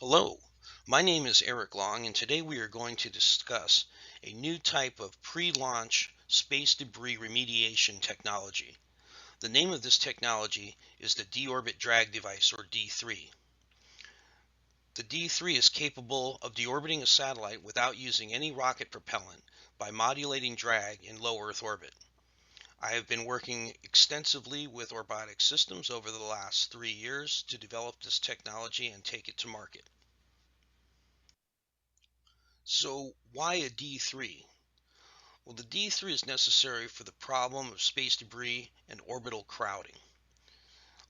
Hello, my name is Eric Long, and today we are going to discuss a new type of pre-launch space debris remediation technology. The name of this technology is the Deorbit Drag Device, or D3. The D3 is capable of deorbiting a satellite without using any rocket propellant by modulating drag in low Earth orbit. I have been working extensively with Orbotic systems over the last 3 years to develop this technology and take it to market. So why a D3? Well, the D3 is necessary for the problem of space debris and orbital crowding.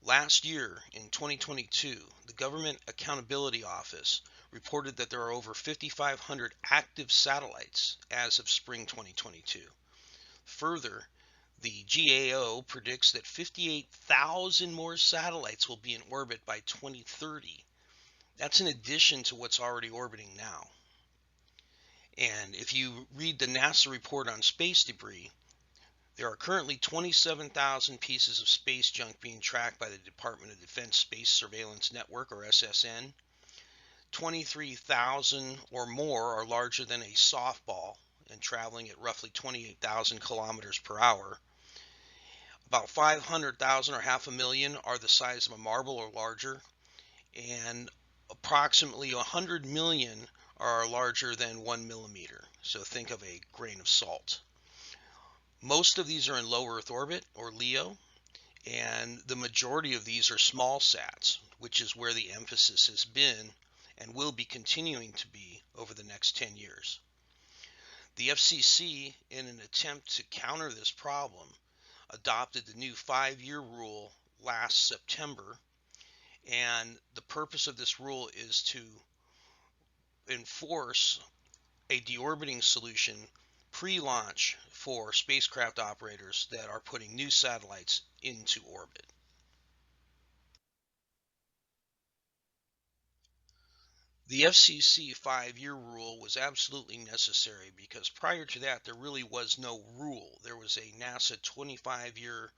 Last year, in 2022, the Government Accountability Office reported that there are over 5,500 active satellites as of spring 2022. Further, the GAO predicts that 58,000 more satellites will be in orbit by 2030. That's in addition to what's already orbiting now. And if you read the NASA report on space debris, there are currently 27,000 pieces of space junk being tracked by the Department of Defense Space Surveillance Network, or SSN. 23,000 or more are larger than a softball and traveling at roughly 28,000 kilometers per hour. About 500,000 or half a million are the size of a marble or larger, and approximately 100 million are larger than 1 millimeter. So think of a grain of salt. Most of these are in low Earth orbit, or LEO, and the majority of these are small sats, which is where the emphasis has been and will be continuing to be over the next 10 years. The FCC, in an attempt to counter this problem, adopted the new 5-year rule last September, and the purpose of this rule is to enforce a deorbiting solution pre-launch for spacecraft operators that are putting new satellites into orbit. The FCC 5-year rule was absolutely necessary because prior to that there really was no rule. There was a NASA 25-year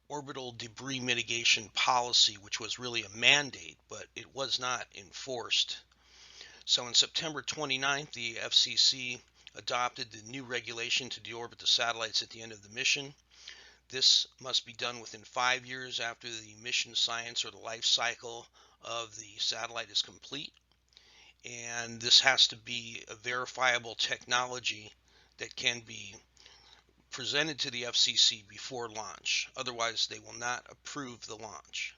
orbital debris mitigation policy, which was really a mandate, but it was not enforced. So on September 29th, the FCC adopted the new regulation to deorbit the satellites at the end of the mission. This must be done within 5 years after the mission science or the life cycle of the satellite is complete. And this has to be a verifiable technology that can be presented to the FCC before launch. Otherwise, they will not approve the launch.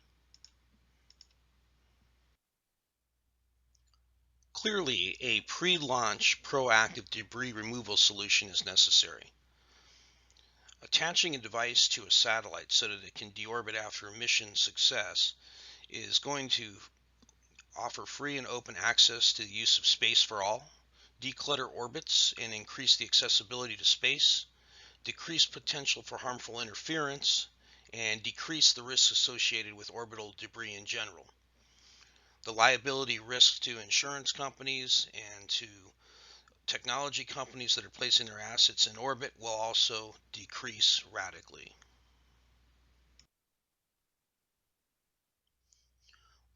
Clearly, a pre-launch proactive debris removal solution is necessary. Attaching a device to a satellite so that it can deorbit after a mission success is going to offer free and open access to the use of space for all, declutter orbits and increase the accessibility to space, decrease potential for harmful interference, and decrease the risks associated with orbital debris in general. The liability risks to insurance companies and to technology companies that are placing their assets in orbit will also decrease radically.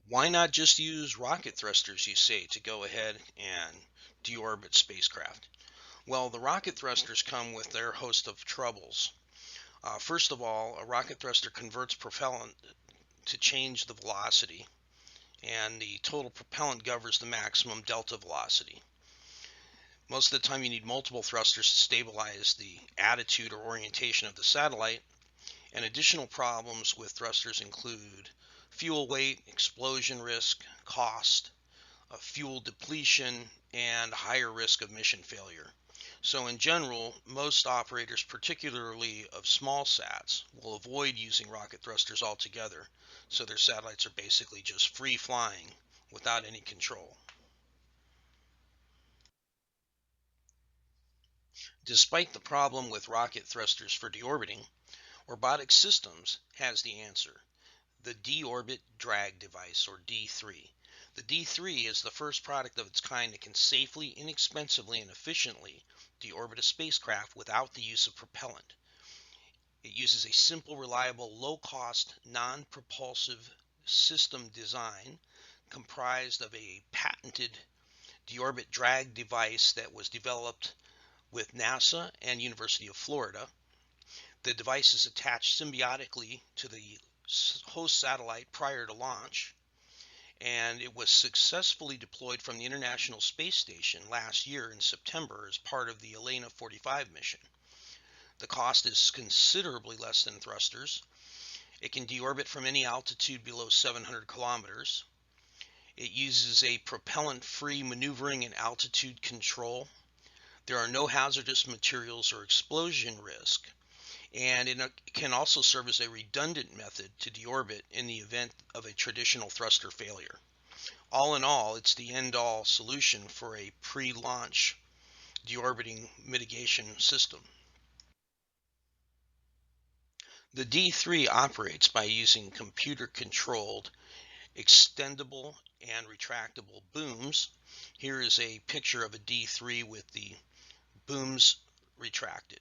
Why not just use rocket thrusters, you say, to go ahead and deorbit spacecraft? Well, the rocket thrusters come with their host of troubles. First of all, a rocket thruster converts propellant to change the velocity, and the total propellant governs the maximum delta velocity. Most of the time you need multiple thrusters to stabilize the attitude or orientation of the satellite, and additional problems with thrusters include fuel weight, explosion risk, cost, fuel depletion, and higher risk of mission failure. So in general, most operators, particularly of small sats, will avoid using rocket thrusters altogether, so their satellites are basically just free flying without any control. Despite the problem with rocket thrusters for deorbiting, Orbotic Systems has the answer: the Deorbit Drag Device, or D3. The D3 is the first product of its kind that can safely, inexpensively, and efficiently deorbit a spacecraft without the use of propellant. It uses a simple, reliable, low-cost, non-propulsive system design comprised of a patented Deorbit drag device that was developed with NASA and University of Florida. The device is attached symbiotically to the host satellite prior to launch, and it was successfully deployed from the International Space Station last year in September as part of the ELENA 45 mission. The cost is considerably less than thrusters. It can deorbit from any altitude below 700 kilometers. It uses a propellant-free maneuvering and altitude control. There are no hazardous materials or explosion risk, and it can also serve as a redundant method to deorbit in the event of a traditional thruster failure. All in all, it's the end-all solution for a pre-launch deorbiting mitigation system. The D3 operates by using computer-controlled, extendable, and retractable booms. Here is a picture of a D3 with the booms retracted.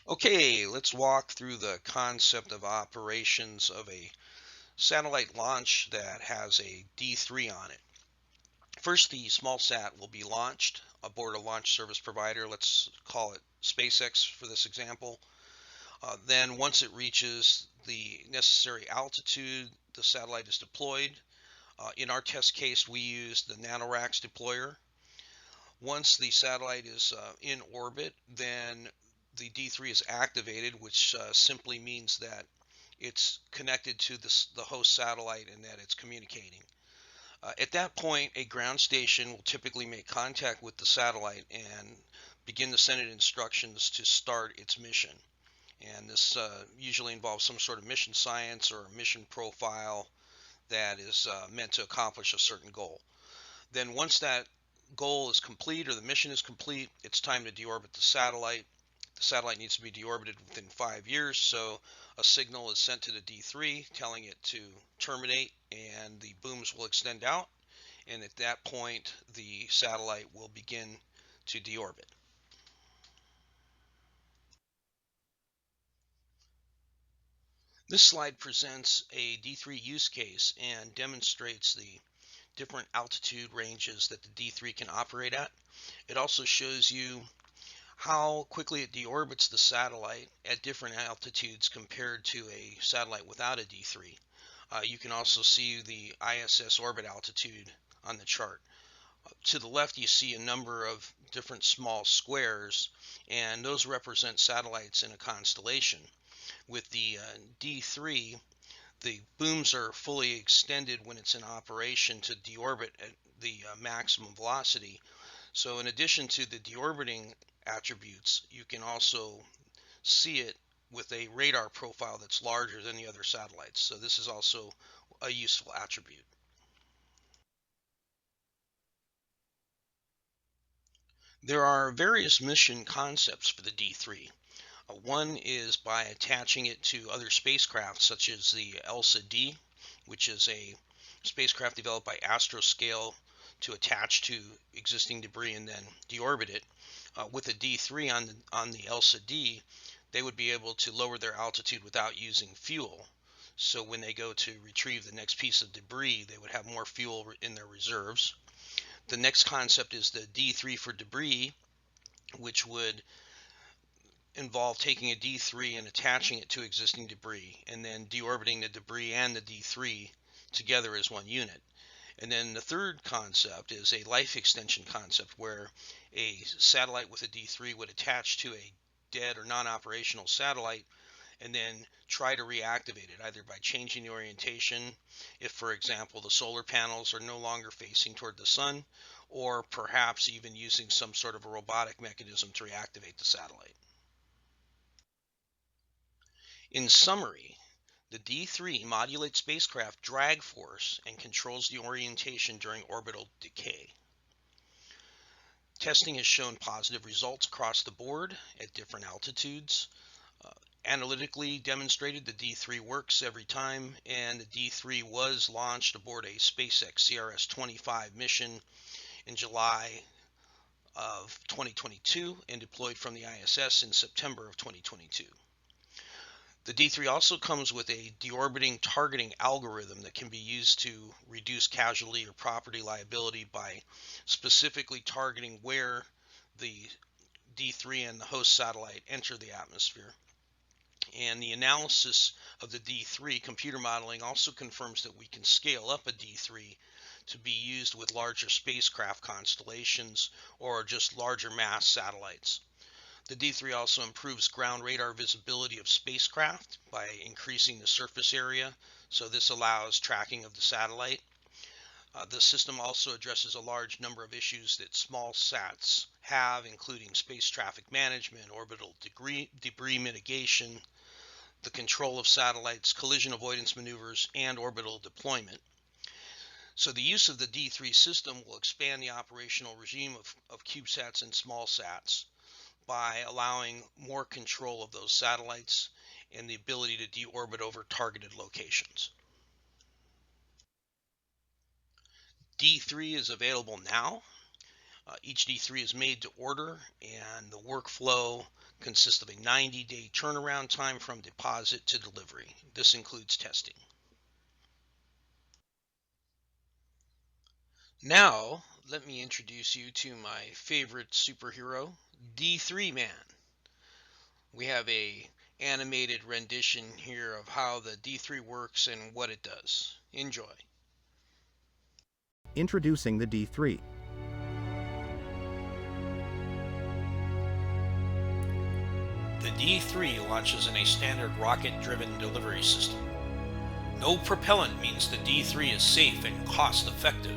Okay, let's walk through the concept of operations of a satellite launch that has a D3 on it. First, the small sat will be launched aboard a launch service provider. Let's call it SpaceX for this example. Then once it reaches the necessary altitude, the satellite is deployed. In our test case, we used the NanoRacks deployer. Once the satellite is in orbit, then the D3 is activated, which simply means that it's connected to the host satellite and that it's communicating. At that point, a ground station will typically make contact with the satellite and begin to send it instructions to start its mission. And this usually involves some sort of mission science or mission profile that is meant to accomplish a certain goal. Then once that goal is complete or the mission is complete, it's time to deorbit the satellite. The satellite needs to be deorbited within 5 years, so a signal is sent to the D3 telling it to terminate, and the booms will extend out, and at that point the satellite will begin to deorbit. This slide presents a D3 use case and demonstrates the different altitude ranges that the D3 can operate at. It also shows you how quickly it deorbits the satellite at different altitudes compared to a satellite without a D3. You can also see the ISS orbit altitude on the chart. To the left, you see a number of different small squares, and those represent satellites in a constellation. With the D3, the booms are fully extended when it's in operation to deorbit at the maximum velocity. So in addition to the deorbiting attributes, you can also see it with a radar profile that's larger than the other satellites. So this is also a useful attribute. There are various mission concepts for the D3. One is by attaching it to other spacecraft, such as the ELSA-D, which is a spacecraft developed by Astroscale to attach to existing debris and then deorbit it. With a D3 on the ELSA-D, they would be able to lower their altitude without using fuel. So when they go to retrieve the next piece of debris, they would have more fuel in their reserves. The next concept is the D3 for debris, which would involve taking a D3 and attaching it to existing debris, and then deorbiting the debris and the D3 together as one unit. And then the third concept is a life extension concept, where a satellite with a D3 would attach to a dead or non-operational satellite and then try to reactivate it, either by changing the orientation, if, for example, the solar panels are no longer facing toward the sun, or perhaps even using some sort of a robotic mechanism to reactivate the satellite. In summary, the D3 modulates spacecraft drag force and controls the orientation during orbital decay. Testing has shown positive results across the board at different altitudes. Analytically demonstrated the D3 works every time, and the D3 was launched aboard a SpaceX CRS-25 mission in July of 2022 and deployed from the ISS in September of 2022. The D3 also comes with a deorbiting targeting algorithm that can be used to reduce casualty or property liability by specifically targeting where the D3 and the host satellite enter the atmosphere. And the analysis of the D3 computer modeling also confirms that we can scale up a D3 to be used with larger spacecraft constellations or just larger mass satellites. The D3 also improves ground radar visibility of spacecraft by increasing the surface area, so this allows tracking of the satellite. The system also addresses a large number of issues that small sats have, including space traffic management, orbital debris mitigation, the control of satellites, collision avoidance maneuvers, and orbital deployment. So the use of the D3 system will expand the operational regime of CubeSats and small sats by allowing more control of those satellites and the ability to deorbit over targeted locations. D3 is available now. Each D3 is made to order, and the workflow consists of a 90-day turnaround time from deposit to delivery. This includes testing. Now, let me introduce you to my favorite superhero, D3 Man. We have a animated rendition here of how the D3 works and what it does. Enjoy. Introducing the D3. The D3 launches in a standard rocket-driven delivery system. No propellant means the D3 is safe and cost-effective.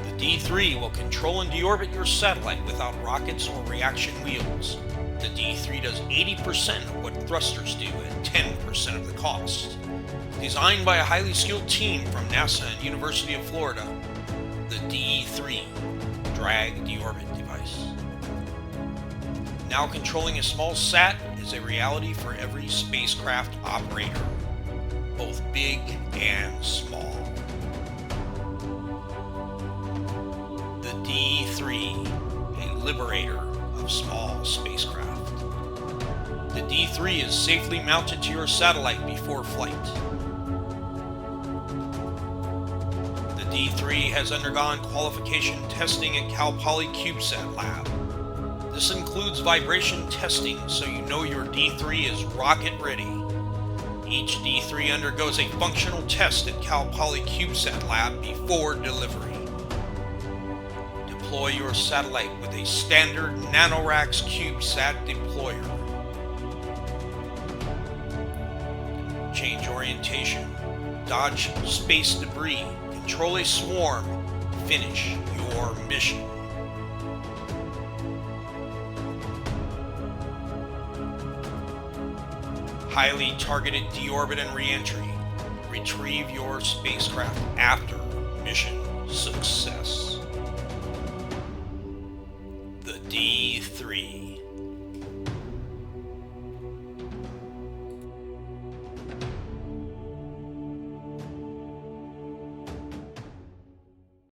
The D3 will control and deorbit your satellite without rockets or reaction wheels. The D3 does 80% of what thrusters do at 10% of the cost. Designed by a highly skilled team from NASA and University of Florida, the D3 drag deorbit device. Now controlling a small sat is a reality for every spacecraft operator, both big and small. The D3, a liberator of small spacecraft. The D3 is safely mounted to your satellite before flight. The D3 has undergone qualification testing at Cal Poly CubeSat Lab. This includes vibration testing so you know your D3 is rocket ready. Each D3 undergoes a functional test at Cal Poly CubeSat Lab before delivery. Deploy your satellite with a standard NanoRacks CubeSat deployer. Change orientation, dodge space debris, control a swarm, finish your mission. Highly targeted deorbit and reentry. Retrieve your spacecraft after mission success. The D3.